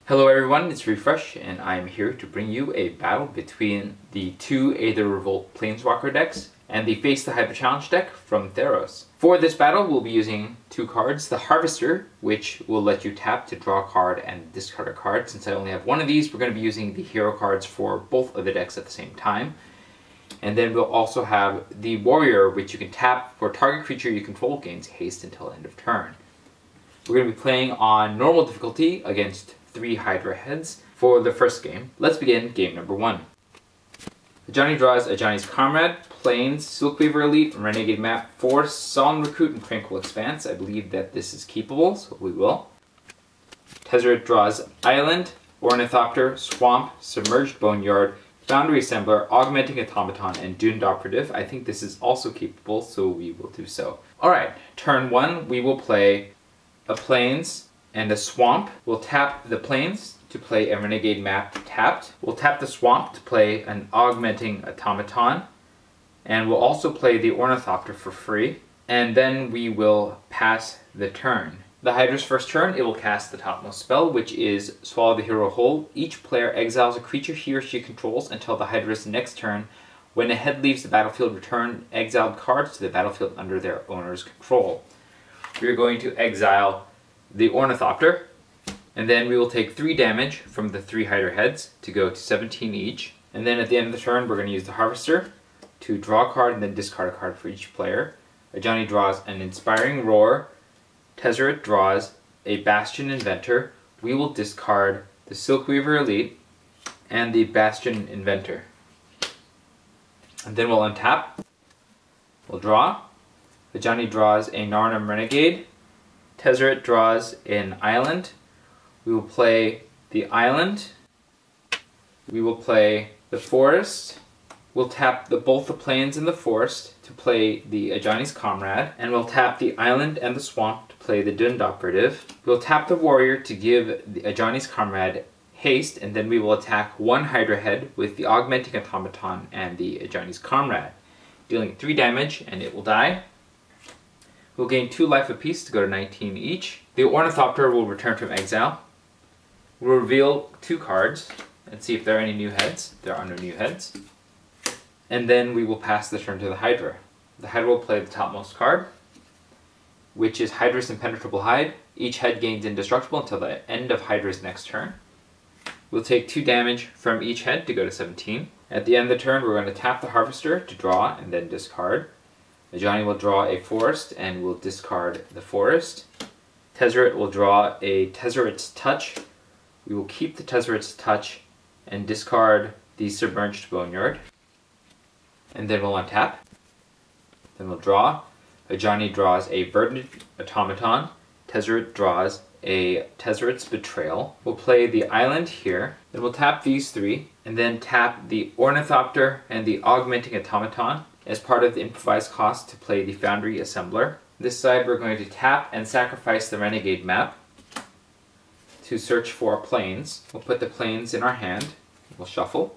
Hello everyone, it's Refresh, and I'm here to bring you a battle between the two Aether Revolt Planeswalker decks and the Face the Hydra challenge deck from Theros. For this battle, we'll be using two cards, the Harvester, which will let you tap to draw a card and discard a card. Since I only have one of these, we're going to be using the hero cards for both of the decks at the same time. And then we'll also have the Warrior, which you can tap for target creature you control gains haste until end of turn. We're going to be playing on normal difficulty against 3 Hydra heads for the first game. Let's begin game number 1. Ajani draws Ajani's Comrade, Plains, Silkweaver Elite, Renegade Map, Force, Solemn Recruit, and Tranquil Expanse. I believe that this is keepable, so we will. Tezzeret draws Island, Ornithopter, Swamp, Submerged Boneyard, Foundry Assembler, Augmenting Automaton, and Doomed Operative. I think this is also keepable, so we will do so. Alright, turn 1, we will play a Plains and a Swamp. We'll tap the Plains to play a Renegade Map tapped. We'll tap the Swamp to play an Augmenting Automaton. And we'll also play the Ornithopter for free. And then we will pass the turn. The Hydra's first turn, it will cast the topmost spell, which is Swallow the Hero Whole. Each player exiles a creature he or she controls until the Hydra's next turn. When a head leaves the battlefield, return exiled cards to the battlefield under their owner's control. We're going to exile the Ornithopter, and then we will take 3 damage from the 3 Hydra heads to go to 17 each. And then at the end of the turn, we're going to use the Harvester to draw a card and then discard a card for each player. Ajani draws an Inspiring Roar. Tezzeret draws a Bastion Inventor. We will discard the Silkweaver Elite and the Bastion Inventor. And then we'll untap. We'll draw. Ajani draws a Narnam Renegade. Tezzeret draws an Island. We will play the Island. We will play the Forest. We'll tap both the Plains and the Forest to play the Ajani's Comrade. And we'll tap the Island and the Swamp to play the Doomed Operative. We'll tap the Warrior to give the Ajani's Comrade haste, and then we will attack 1 Hydra head with the Augmenting Automaton and the Ajani's Comrade, dealing 3 damage, and it will die. We'll gain 2 life apiece to go to 19 each. The Ornithopter will return from exile. We'll reveal 2 cards and see if there are any new heads. There are no new heads. And then we will pass the turn to the Hydra. The Hydra will play the topmost card, which is Hydra's Impenetrable Hide. Each head gains indestructible until the end of Hydra's next turn. We'll take 2 damage from each head to go to 17. At the end of the turn, we're going to tap the Harvester to draw and then discard. Ajani will draw a Forest and will discard the Forest. Tezzeret will draw a Tezzeret's Touch. We will keep the Tezzeret's Touch and discard the Submerged Boneyard. And then we'll untap. Then we'll draw. Ajani draws a Verdant Automaton. Tezzeret draws a Tezzeret's Betrayal. We'll play the Island here. Then we'll tap these 3, and then tap the Ornithopter and the Augmenting Automaton as part of the improvised cost to play the Foundry Assembler. This side we're going to tap and sacrifice the Renegade Map to search for Plains. We'll put the Plains in our hand. We'll shuffle.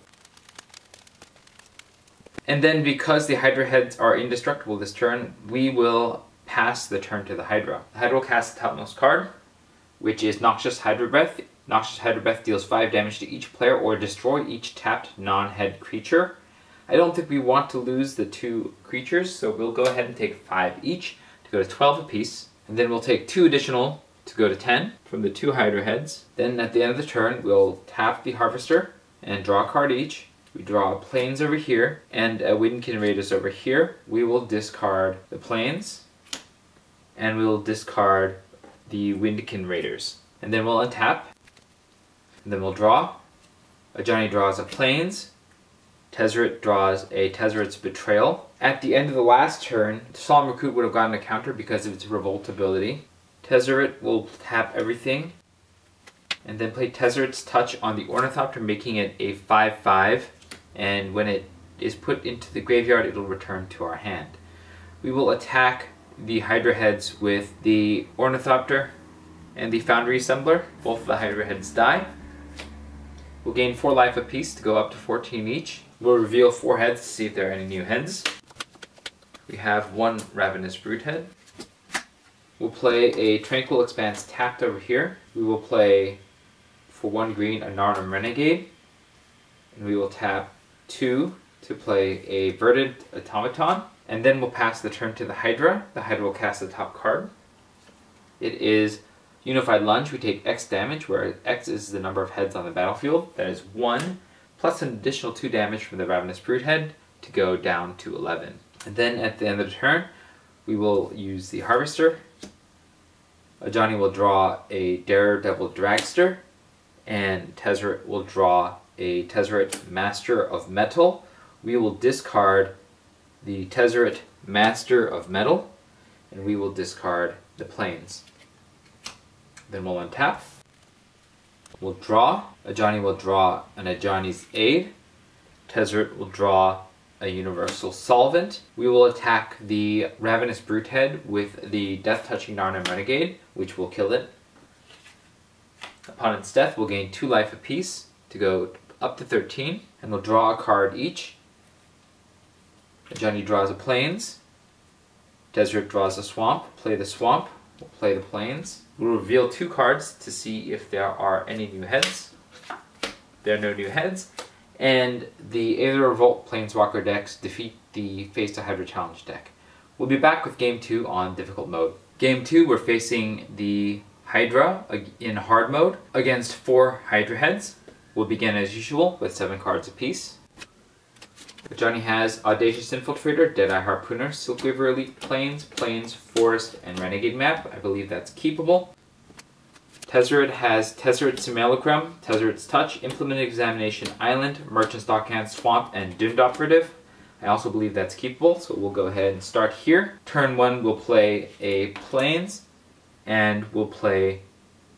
And then because the Hydra heads are indestructible this turn, we will pass the turn to the Hydra. The Hydra will cast the topmost card, which is Noxious Hydra Breath. Noxious Hydra Breath deals 5 damage to each player or destroy each tapped non-head creature. I don't think we want to lose the 2 creatures, so we'll go ahead and take 5 each to go to 12 apiece. And then we'll take 2 additional to go to 10 from the 2 Hydra heads. Then at the end of the turn, we'll tap the Harvester and draw a card each. We draw a Plains over here and a Windkin Raiders over here. We will discard the Plains and we'll discard the Windkin Raiders. And then we'll untap. And then we'll draw. Ajani draws a Plains. Tezzeret draws a Tezzeret's Betrayal. At the end of the last turn, Solemn Recruit would have gotten a counter because of its Revolt ability. Tezzeret will tap everything and then play Tezzeret's Touch on the Ornithopter, making it a 5/5, and when it is put into the graveyard, it'll return to our hand. We will attack the Hydra heads with the Ornithopter and the Foundry Assembler. Both of the Hydra heads die. We'll gain 4 life apiece to go up to 14 each. We'll reveal 4 heads to see if there are any new heads. We have 1 Ravenous Brute head. We'll play a Tranquil Expanse tapped over here. We will play for 1 green, a Narnum Renegade. And we will tap 2 to play a Verdant Automaton. And then we'll pass the turn to the Hydra. The Hydra will cast the top card. It is Unified Lunge. We take X damage, where X is the number of heads on the battlefield. That is 1, plus an additional 2 damage from the Ravenous Broodhead to go down to 11. And then at the end of the turn, we will use the Harvester. Ajani will draw a Daredevil Dragster, and Tezzeret will draw a Tezzeret Master of Metal. We will discard the Tezzeret Master of Metal, and we will discard the Plains. Then we'll untap. We'll draw. Ajani will draw an Ajani's Aid. Tezzeret will draw a Universal Solvent. We will attack the Ravenous Broodhead with the Death-Touching Narnum Renegade, which will kill it. Upon its death, we'll gain 2 life apiece to go up to 13, and we'll draw a card each. Ajani draws a Plains. Tezzeret draws a Swamp. Play the Swamp. We'll play the Plains. We'll reveal 2 cards to see if there are any new heads. There are no new heads. And the Aether Revolt Planeswalker decks defeat the Face the Hydra challenge deck. We'll be back with Game 2 on difficult mode. Game 2, we're facing the Hydra in hard mode against 4 Hydra heads. We'll begin as usual with 7 cards apiece. Ajani has Audacious Infiltrator, Deadeye Harpooner, Silkweaver Elite Plains, Forest, and Renegade Map. I believe that's keepable. Tezzeret has Tezzeret Simulacrum, Tezzeret's Touch, Implement Examination Island, Merchant Stockhand, Swamp, and Doomed Operative. I also believe that's keepable, so we'll go ahead and start here. Turn 1, we'll play a Plains, and we'll play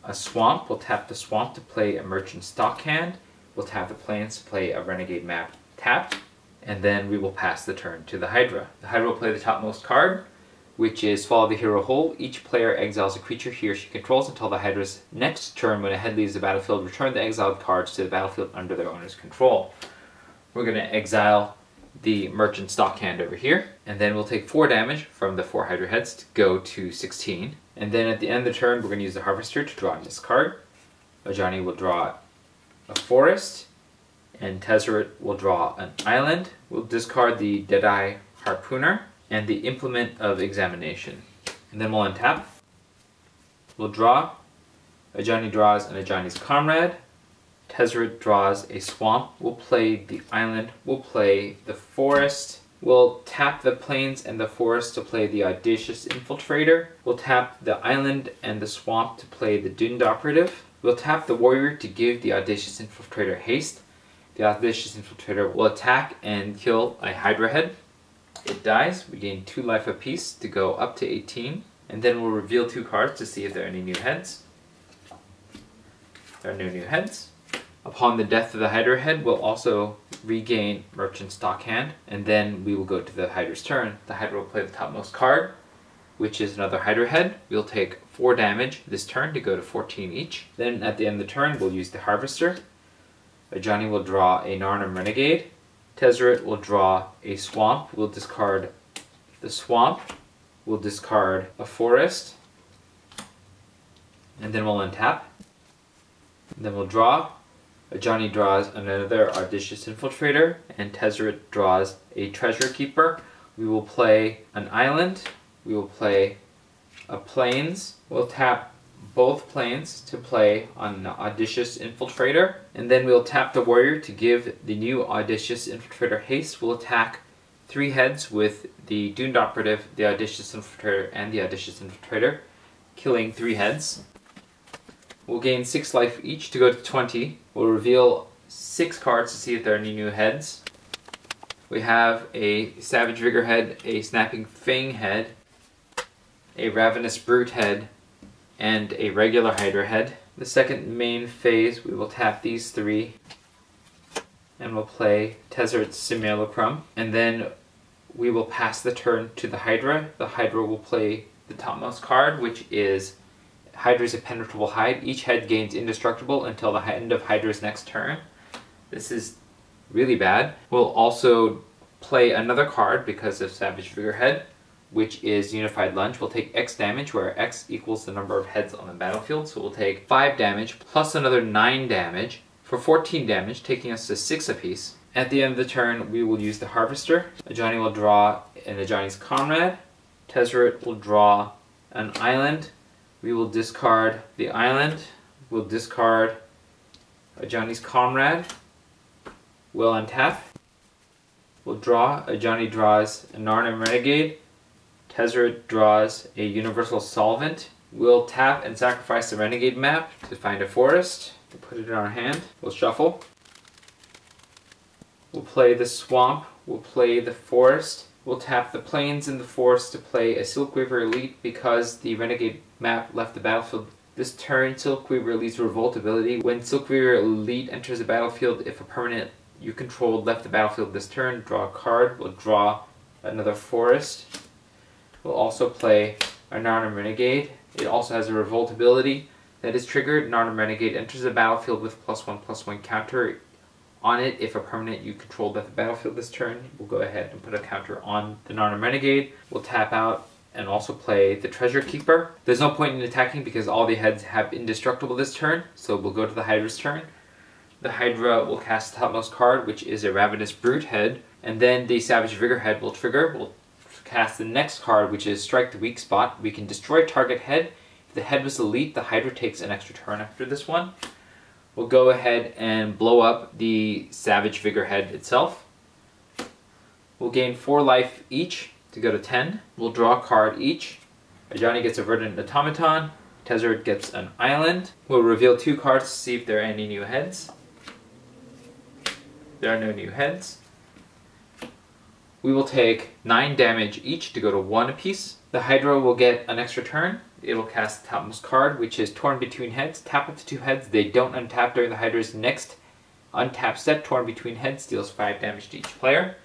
a Swamp. We'll tap the Swamp to play a Merchant Stockhand. We'll tap the Plains to play a Renegade Map tapped. And then we will pass the turn to the Hydra. The Hydra will play the topmost card, which is Follow the Hero Whole. Each player exiles a creature he or she controls until the Hydra's next turn. When a head leaves the battlefield, return the exiled cards to the battlefield under their owner's control. We're going to exile the Merchant Stockhand over here, and then we'll take 4 damage from the 4 Hydra heads to go to 16. And then at the end of the turn, we're going to use the Harvester to draw this card. Ajani will draw a Forest, and Tezzeret will draw an Island. We'll discard the Deadeye Harpooner and the Implement of Examination. And then we'll untap. We'll draw. Ajani draws an Ajani's Comrade. Tezzeret draws a Swamp. We'll play the Island. We'll play the Forest. We'll tap the Plains and the Forest to play the Audacious Infiltrator. We'll tap the Island and the Swamp to play the Doomed Operative. We'll tap the Warrior to give the Audacious Infiltrator haste. The Audacious Infiltrator will attack and kill a Hydra head. It dies. We gain 2 life apiece to go up to 18. And then we'll reveal 2 cards to see if there are any new heads. There are no new heads. Upon the death of the Hydra head, we'll also regain Merchant Stockhand. And then we will go to the Hydra's turn. The Hydra will play the topmost card, which is another Hydra head. We'll take 4 damage this turn to go to 14 each. Then at the end of the turn, we'll use the Harvester. Ajani will draw a Narnum Renegade. Tezzeret will draw a Swamp. We'll discard the Swamp. We'll discard a Forest. And then we'll untap. And then we'll draw. Ajani draws another Audacious Infiltrator. And Tezzeret draws a Treasure Keeper. We will play an Island. We will play a Plains. We'll tap both Plains to play on an Audacious Infiltrator, and then we'll tap the Warrior to give the new Audacious Infiltrator haste. We'll attack 3 heads with the Doomed Operative, the Audacious Infiltrator, and the Audacious Infiltrator, killing 3 heads. We'll gain 6 life each to go to 20. We'll reveal 6 cards to see if there are any new heads. We have a Savage Vigor head, a Snapping Fang head, a Ravenous Brute head, and a regular Hydra head. The second main phase, we will tap these 3, and we'll play Tezzeret's Simulacrum, and then we will pass the turn to the Hydra. The Hydra will play the topmost card, which is Hydra's Impenetrable Hide. Each head gains indestructible until the end of Hydra's next turn. This is really bad. We'll also play another card because of Savage Vigor head. which is Unified Lunge, will take X damage, where X equals the number of heads on the battlefield. So we'll take 5 damage plus another 9 damage for 14 damage, taking us to 6 apiece. At the end of the turn, we will use the Harvester. Ajani will draw an Ajani's Comrade. Tezzeret will draw an island. We will discard the island. We'll discard Ajani's Comrade. We'll untap. We'll draw. Ajani draws a Narn Renegade. Tezzeret draws a Universal Solvent. We'll tap and sacrifice the Renegade map to find a forest. We'll put it in our hand. We'll shuffle. We'll play the swamp. We'll play the forest. We'll tap the plains and the forest to play a Silkweaver Elite because the Renegade map left the battlefield. This turn, Silkweaver Elite's Revolt ability. When Silkweaver Elite enters the battlefield, if a permanent you controlled left the battlefield this turn, draw a card. We'll draw another forest. We'll also play a Narn Renegade. It also has a Revolt ability that is triggered. Narn Renegade enters the battlefield with +1/+1 counter on it. If a permanent you controlled left the battlefield this turn, we'll go ahead and put a counter on the Narn Renegade. We'll tap out and also play the Treasure Keeper. There's no point in attacking because all the heads have Indestructible this turn, so we'll go to the Hydra's turn. The Hydra will cast the topmost card, which is a Ravenous Brute head, and then the Savage Vigor head will trigger. We'll cast the next card, which is Strike the Weak Spot. We can destroy target head. If the head was elite, the Hydra takes an extra turn after this one. We'll go ahead and blow up the Savage Vigor head itself. We'll gain 4 life each to go to 10. We'll draw a card each. Ajani gets a Verdant Automaton. Tezzeret gets an island. We'll reveal 2 cards to see if there are any new heads. There are no new heads. We will take 9 damage each to go to 1 apiece. The Hydra will get an extra turn. It will cast the topmost card, which is Torn Between Heads. Tap up to 2 heads. They don't untap during the Hydra's next untap step. Torn Between Heads deals 5 damage to each player.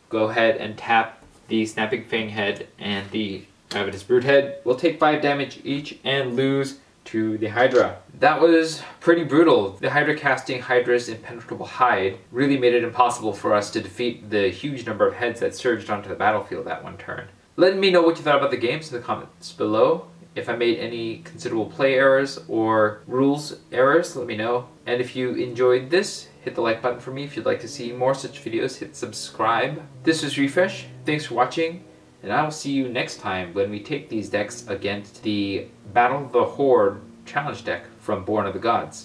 Go ahead and tap the Snapping Fang head and the Ravenous Brute head. We'll take 5 damage each and lose to the Hydra. That was pretty brutal. The Hydra casting Hydra's Impenetrable Hide really made it impossible for us to defeat the huge number of heads that surged onto the battlefield that one turn. Let me know what you thought about the games in the comments below. If I made any considerable play errors or rules errors, let me know. And if you enjoyed this, hit the like button for me. If you'd like to see more such videos, hit subscribe. This was Refresh. Thanks for watching, and I will see you next time when we take these decks against the Battle of the Horde challenge deck from Born of the Gods.